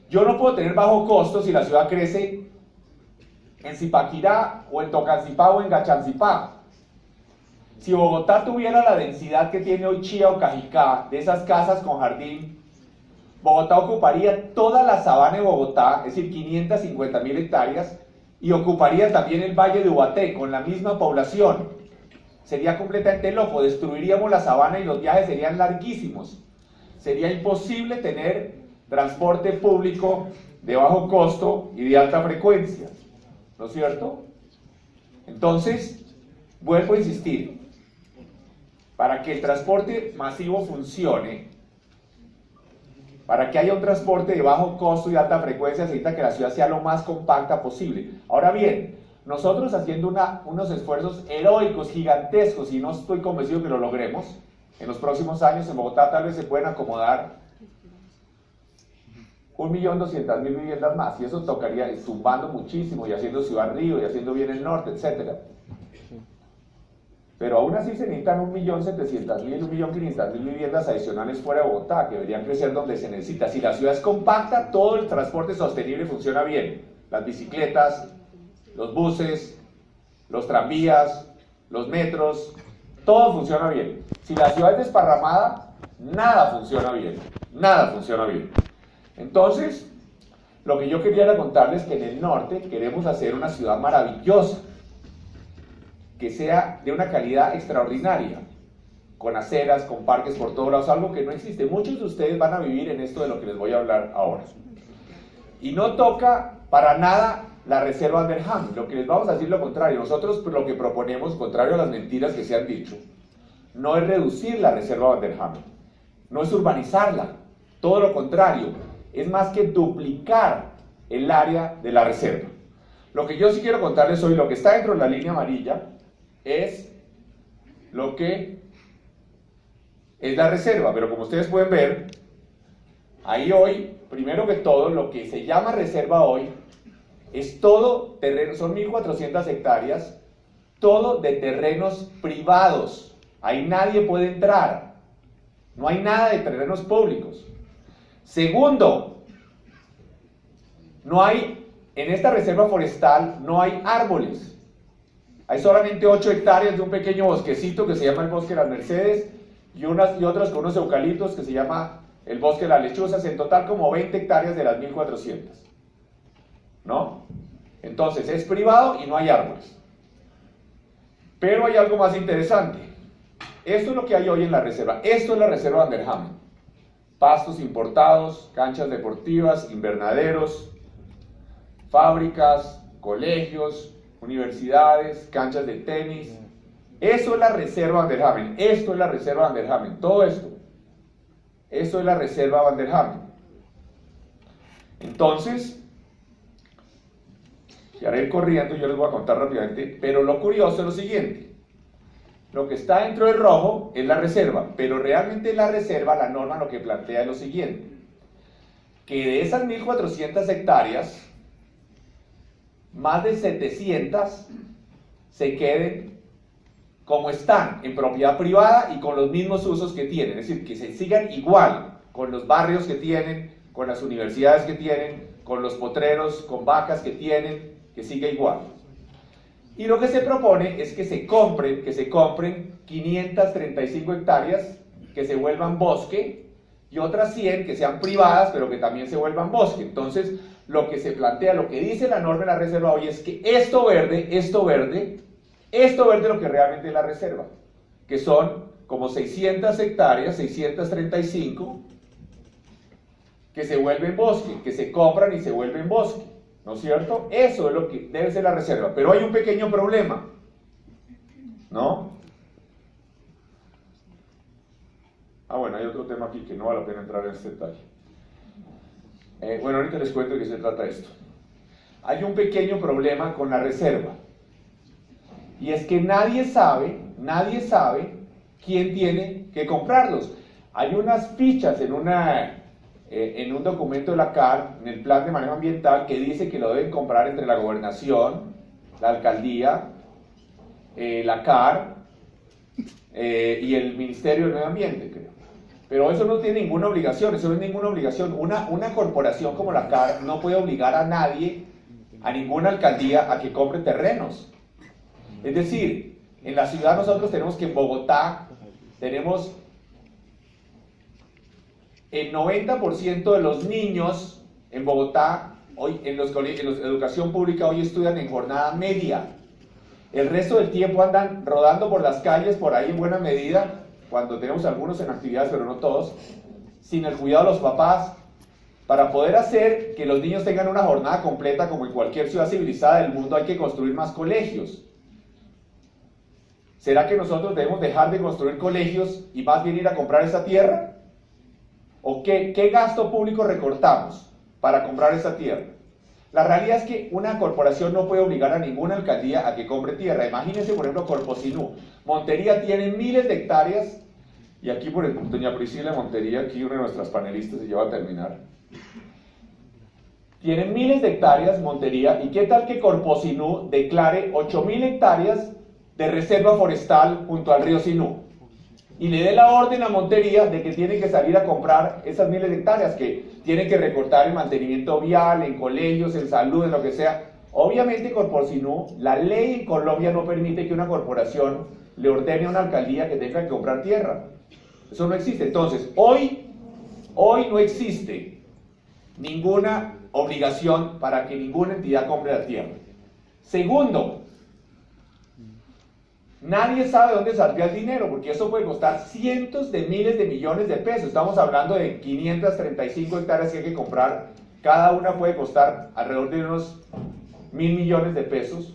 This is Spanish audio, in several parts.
Yo no puedo tener bajo costo si la ciudad crece en Zipaquirá o en Tocancipá o en Gachancipá. Si Bogotá tuviera la densidad que tiene hoy Chía o Cajicá, de esas casas con jardín, Bogotá ocuparía toda la sabana de Bogotá, es decir, 550.000 hectáreas, y ocuparía también el Valle de Ubaté con la misma población. Sería completamente loco, destruiríamos la sabana y los viajes serían larguísimos. Sería imposible tener transporte público de bajo costo y de alta frecuencia, ¿no es cierto? Entonces, vuelvo a insistir, para que el transporte masivo funcione, para que haya un transporte de bajo costo y alta frecuencia, necesita que la ciudad sea lo más compacta posible. Ahora bien, nosotros haciendo unos esfuerzos heroicos, gigantescos, y no estoy convencido que lo logremos, en los próximos años en Bogotá tal vez se pueden acomodar 1.200.000 viviendas más, y eso tocaría zumbando muchísimo, y haciendo Ciudad Río, y haciendo bien el norte, etc. Pero aún así se necesitan 1.700.000, 1.500.000 viviendas adicionales fuera de Bogotá, que deberían crecer donde se necesita. Si la ciudad es compacta, todo el transporte sostenible funciona bien. Las bicicletas, los buses, los tranvías, los metros, todo funciona bien. Si la ciudad es desparramada, nada funciona bien. Nada funciona bien. Entonces, lo que yo quería era contarles que en el norte queremos hacer una ciudad maravillosa, que sea de una calidad extraordinaria, con aceras, con parques por todos lados, algo que no existe. Muchos de ustedes van a vivir en esto de lo que les voy a hablar ahora. Y no toca para nada la reserva Vanderham. Lo que les vamos a decir lo contrario. Nosotros lo que proponemos, contrario a las mentiras que se han dicho, no es reducir la reserva Vanderham, no es urbanizarla, todo lo contrario, es más que duplicar el área de la reserva. Lo que yo sí quiero contarles hoy, lo que está dentro de la línea amarilla, es lo que es la reserva, pero como ustedes pueden ver, ahí hoy, primero que todo, lo que se llama reserva hoy, es todo terreno, son 1.400 hectáreas, todo de terrenos privados, ahí nadie puede entrar, no hay nada de terrenos públicos. Segundo, no hay, en esta reserva forestal, no hay árboles. Hay solamente 8 hectáreas de un pequeño bosquecito que se llama el Bosque de las Mercedes y otras con unos eucaliptos que se llama el Bosque de las Lechuzas, en total como 20 hectáreas de las 1.400. ¿No? Entonces es privado y no hay árboles. Pero hay algo más interesante. Esto es lo que hay hoy en la reserva. Esto es la reserva Vanderham. Pastos importados, canchas deportivas, invernaderos, fábricas, colegios, universidades, canchas de tenis. Eso es la reserva Vanderham. Esto es la reserva Vanderham. Todo esto. Esto es la reserva Vanderham. Entonces, y ahora ir corriendo, yo les voy a contar rápidamente, pero lo curioso es lo siguiente. Lo que está dentro del rojo es la reserva, pero realmente la reserva, la norma lo que plantea es lo siguiente, que de esas 1.400 hectáreas, más de 700 se queden como están, en propiedad privada y con los mismos usos que tienen, es decir, que se sigan igual, con los barrios que tienen, con las universidades que tienen, con los potreros, con vacas que tienen, que siga igual. Y lo que se propone es que se compren 535 hectáreas que se vuelvan bosque y otras 100 que sean privadas pero que también se vuelvan bosque. Entonces lo que se plantea, lo que dice la norma de la reserva hoy es que esto verde es lo que realmente es la reserva, que son como 600 hectáreas, 635 que se vuelven bosque, que se compran y se vuelven bosque. ¿No es cierto? Eso es lo que debe ser la reserva. Pero hay un pequeño problema, ¿no? Bueno, hay otro tema aquí que no vale la pena entrar en este detalle. Bueno, ahorita les cuento de qué se trata esto. Hay un pequeño problema con la reserva. Y es que nadie sabe quién tiene que comprarlos. Hay unas fichas en un documento de la CAR, en el plan de manejo ambiental, que dice que lo deben comprar entre la gobernación, la alcaldía, la CAR y el Ministerio del Medio Ambiente, creo. Pero eso no tiene ninguna obligación, eso no es ninguna obligación. Una corporación como la CAR no puede obligar a nadie, a ninguna alcaldía, a que compre terrenos. Es decir, en la ciudad nosotros tenemos que en Bogotá, tenemos el 90% de los niños en Bogotá, hoy en los colegios, en educación pública, hoy estudian en jornada media. El resto del tiempo andan rodando por las calles, por ahí en buena medida, cuando tenemos algunos en actividades, pero no todos, sin el cuidado de los papás, para poder hacer que los niños tengan una jornada completa como en cualquier ciudad civilizada del mundo hay que construir más colegios. ¿Será que nosotros debemos dejar de construir colegios y más bien ir a comprar esa tierra? ¿O qué gasto público recortamos para comprar esa tierra? La realidad es que una corporación no puede obligar a ninguna alcaldía a que compre tierra. Imagínense, por ejemplo, Corposinú. Montería tiene miles de hectáreas, y aquí por doña Priscila Montería, aquí una de nuestras panelistas, se lleva a terminar. Tiene miles de hectáreas Montería, y qué tal que Corposinú declare 8.000 hectáreas de reserva forestal junto al río Sinú, y le dé la orden a Montería de que tiene que salir a comprar esas miles de hectáreas, que tiene que recortar en mantenimiento vial, en colegios, en salud, en lo que sea. Obviamente, Corposinú, la ley en Colombia no permite que una corporación le ordene a una alcaldía que tenga que comprar tierra. Eso no existe. Entonces, hoy no existe ninguna obligación para que ninguna entidad compre la tierra. Segundo, nadie sabe dónde saldría el dinero, porque eso puede costar cientos de miles de millones de pesos. Estamos hablando de 535 hectáreas que hay que comprar. Cada una puede costar alrededor de unos 1.000 millones de pesos.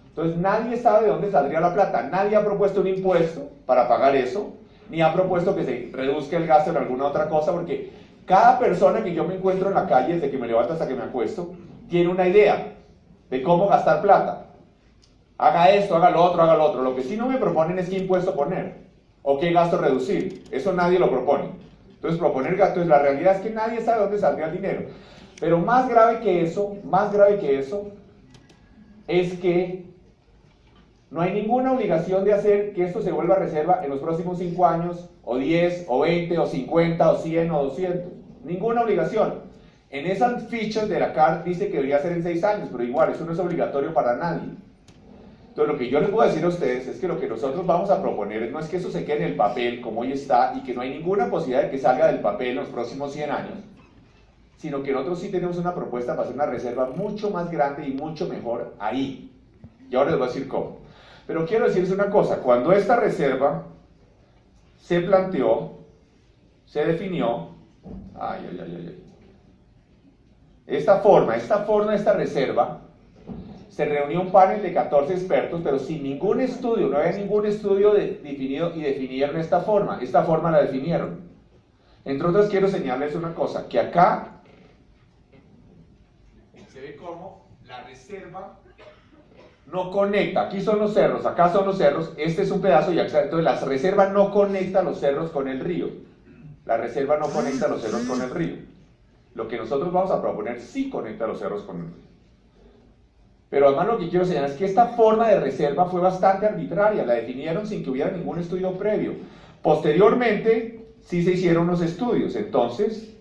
Entonces nadie sabe de dónde saldría la plata. Nadie ha propuesto un impuesto para pagar eso, ni ha propuesto que se reduzca el gasto en alguna otra cosa, porque cada persona que yo me encuentro en la calle, desde que me levanto hasta que me acuesto, tiene una idea de cómo gastar plata. Haga esto, haga lo otro, haga lo otro. Lo que sí no me proponen es qué impuesto poner o qué gasto reducir. Eso nadie lo propone. Entonces proponer gastos, la realidad es que nadie sabe dónde saldría el dinero. Pero más grave que eso, es que no hay ninguna obligación de hacer que esto se vuelva reserva en los próximos 5 años, o 10, o 20, o 50, o 100, o 200. Ninguna obligación. En esas fichas de la CAR dice que debería ser en 6 años, pero igual, eso no es obligatorio para nadie. Entonces, lo que yo les voy a decir a ustedes es que lo que nosotros vamos a proponer no es que eso se quede en el papel como hoy está y que no hay ninguna posibilidad de que salga del papel en los próximos 100 años, sino que nosotros sí tenemos una propuesta para hacer una reserva mucho más grande y mucho mejor ahí. Y ahora les voy a decir cómo. Pero quiero decirles una cosa, cuando esta reserva se planteó, se definió, esta forma, esta reserva, se reunió un panel de 14 expertos, pero sin ningún estudio, no había ningún estudio definido, y definieron esta forma la definieron. Entre otras, quiero señalarles una cosa, que acá se ve cómo la reserva no conecta, aquí son los cerros, acá son los cerros, este es un pedazo y acá, entonces la reserva no conecta los cerros con el río, la reserva no conecta los cerros con el río. Lo que nosotros vamos a proponer sí conecta los cerros con el río. Pero además lo que quiero señalar es que esta forma de reserva fue bastante arbitraria, la definieron sin que hubiera ningún estudio previo. Posteriormente sí se hicieron los estudios, entonces,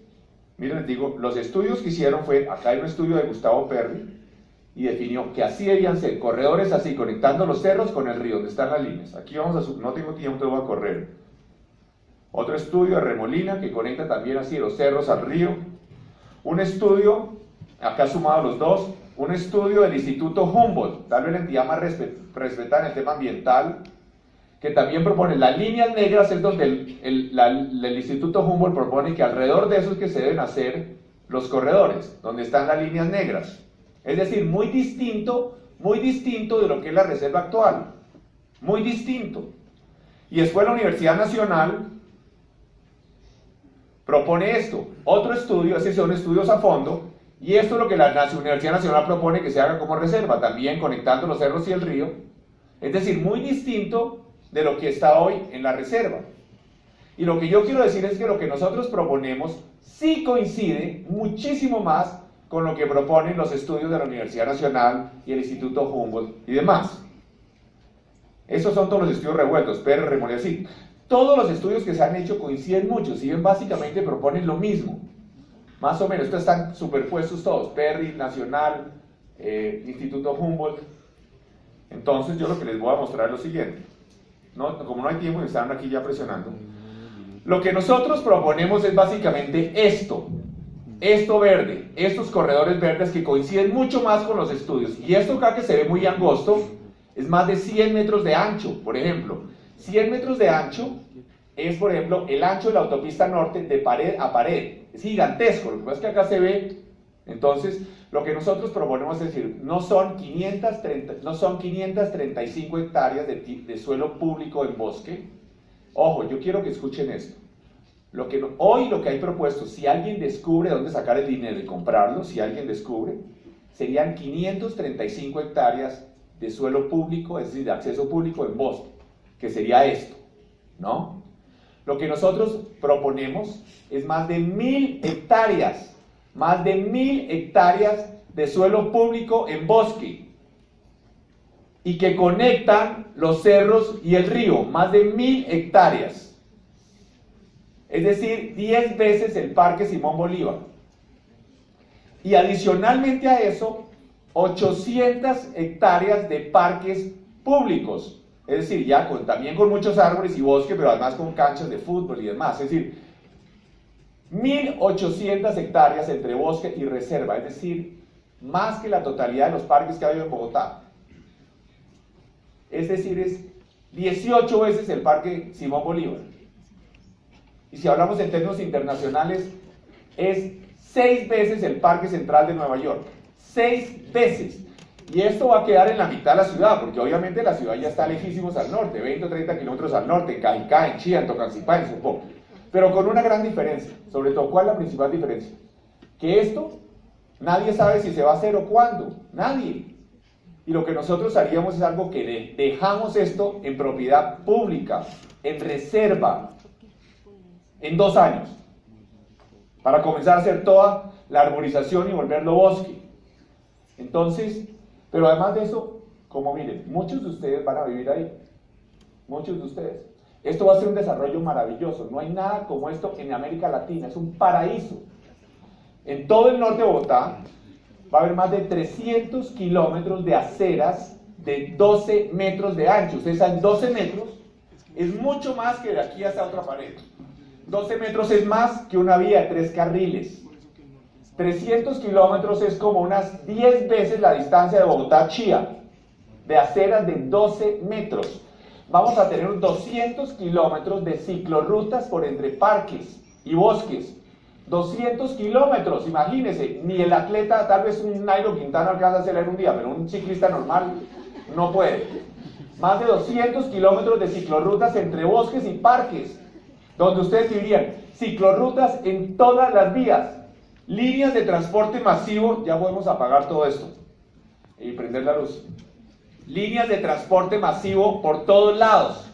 miren, les digo, los estudios que hicieron fue, acá hay un estudio de Gustavo Perry, y definió que así debían ser, corredores así, conectando los cerros con el río, donde están las líneas. Aquí vamos a, no tengo tiempo, voy a correr. Otro estudio de Remolina, que conecta también así los cerros al río. Un estudio, acá sumado los dos, un estudio del Instituto Humboldt, tal vez la entidad más respetada en el tema ambiental, que también propone las líneas negras, es donde el Instituto Humboldt propone que alrededor de eso es que se deben hacer los corredores, donde están las líneas negras. Es decir, muy distinto de lo que es la reserva actual, muy distinto. Y después la Universidad Nacional propone esto, otro estudio, esos son estudios a fondo, y esto es lo que la Universidad Nacional propone que se haga como reserva, también conectando los cerros y el río, es decir, muy distinto de lo que está hoy en la reserva. Y lo que yo quiero decir es que lo que nosotros proponemos sí coincide muchísimo más con lo que proponen los estudios de la Universidad Nacional y el Instituto Humboldt y demás. Esos son todos los estudios revueltos, pero Remolina sí. todos los estudios que se han hecho coinciden mucho, si bien básicamente proponen lo mismo, más o menos, estos están superpuestos todos, Perry, Nacional, Instituto Humboldt. Entonces yo lo que les voy a mostrar es lo siguiente, como no hay tiempo, me están aquí ya presionando. Lo que nosotros proponemos es básicamente esto verde, estos corredores verdes que coinciden mucho más con los estudios. Y esto acá que se ve muy angosto, es más de 100 metros de ancho, por ejemplo. 100 metros de ancho es, por ejemplo, el ancho de la autopista norte de pared a pared. Es gigantesco, lo que pasa es que acá se ve. Entonces, lo que nosotros proponemos es decir, no son 535 hectáreas de suelo público en bosque. Ojo, yo quiero que escuchen esto. Hoy lo que hay propuesto, si alguien descubre dónde sacar el dinero y comprarlo, si alguien descubre, serían 535 hectáreas de suelo público, es decir, de acceso público en bosque, que sería esto, ¿no? Lo que nosotros proponemos es más de 1000 hectáreas, de suelo público en bosque, y que conectan los cerros y el río, más de 1000 hectáreas. Es decir, 10 veces el Parque Simón Bolívar. Y adicionalmente a eso, 800 hectáreas de parques públicos. Es decir, ya también con muchos árboles y bosque, pero además con canchas de fútbol y demás. Es decir, 1800 hectáreas entre bosque y reserva. Es decir, más que la totalidad de los parques que hay en Bogotá. Es decir, es 18 veces el Parque Simón Bolívar. Y si hablamos en términos internacionales, es 6 veces el Parque Central de Nueva York. 6 veces. Y esto va a quedar en la mitad de la ciudad, porque obviamente la ciudad ya está lejísimos al norte, 20 o 30 kilómetros al norte, en Cajicá, en Chía, en Tocancipá, en Sopó. Pero con una gran diferencia. Sobre todo, ¿cuál es la principal diferencia? Que esto, nadie sabe si se va a hacer o cuándo. Nadie. Y lo que nosotros haríamos es algo que dejamos esto en propiedad pública, en reserva, en 2 años, para comenzar a hacer toda la arborización y volverlo bosque. Entonces, pero además de eso, como miren, muchos de ustedes van a vivir ahí, muchos de ustedes. Esto va a ser un desarrollo maravilloso, no hay nada como esto en América Latina, es un paraíso. En todo el norte de Bogotá va a haber más de 300 kilómetros de aceras de 12 metros de ancho. Ustedes saben, 12 metros es mucho más que de aquí hasta otra pared. 12 metros es más que una vía de 3 carriles. 300 kilómetros es como unas 10 veces la distancia de Bogotá a Chía, de aceras de 12 metros. Vamos a tener 200 kilómetros de ciclorrutas por entre parques y bosques. 200 kilómetros, imagínense, ni el atleta, tal vez un Nairo Quintana alcanza a hacerlo en un día, pero un ciclista normal no puede. Más de 200 kilómetros de ciclorrutas entre bosques y parques, donde ustedes vivirían, ciclorrutas en todas las vías, líneas de transporte masivo, ya podemos apagar todo esto y prender la luz, líneas de transporte masivo por todos lados,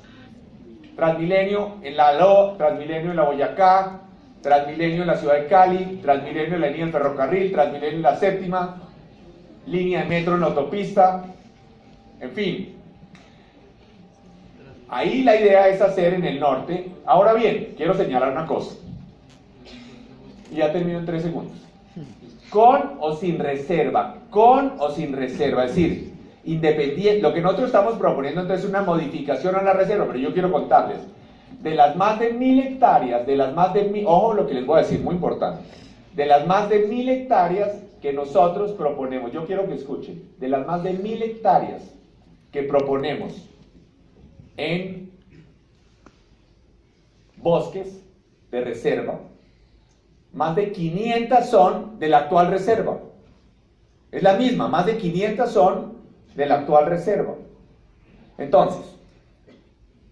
Transmilenio en la Loa, Transmilenio en la Boyacá, Transmilenio en la ciudad de Cali, Transmilenio en la línea del ferrocarril, Transmilenio en la séptima, línea de metro en la autopista, en fin. Ahí la idea es hacer en el norte. Ahora bien, quiero señalar una cosa. Y ya termino en 3 segundos. Con o sin reserva. Con o sin reserva. Es decir, independiente. Lo que nosotros estamos proponiendo entonces es una modificación a la reserva. Pero yo quiero contarles. De las más de 1000 hectáreas, ojo lo que les voy a decir, muy importante. De las más de 1000 hectáreas que nosotros proponemos, yo quiero que escuchen. De las más de 1000 hectáreas que proponemos en bosques de reserva, más de 500 son de la actual reserva. Es la misma, más de 500 son de la actual reserva. Entonces,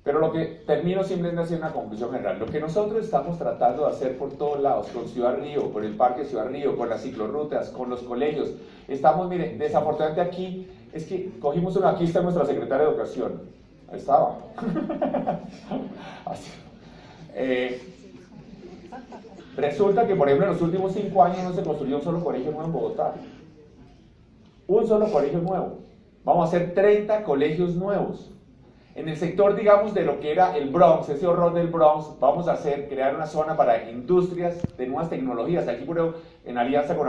pero lo que termino simplemente haciendo una conclusión general. Lo que nosotros estamos tratando de hacer por todos lados, con Ciudad Río, con el Parque Ciudad Río, con las ciclorrutas, con los colegios, estamos, miren, desafortunadamente aquí, es que cogimos una, aquí está nuestra secretaria de Educación, ahí estaba. Así. Resulta que, por ejemplo, en los últimos 5 años no se construyó un solo colegio nuevo en Bogotá. Un solo colegio nuevo. Vamos a hacer 30 colegios nuevos. En el sector, digamos, de lo que era el Bronx, ese horror del Bronx, vamos a crear una zona para industrias de nuevas tecnologías, aquí en alianza con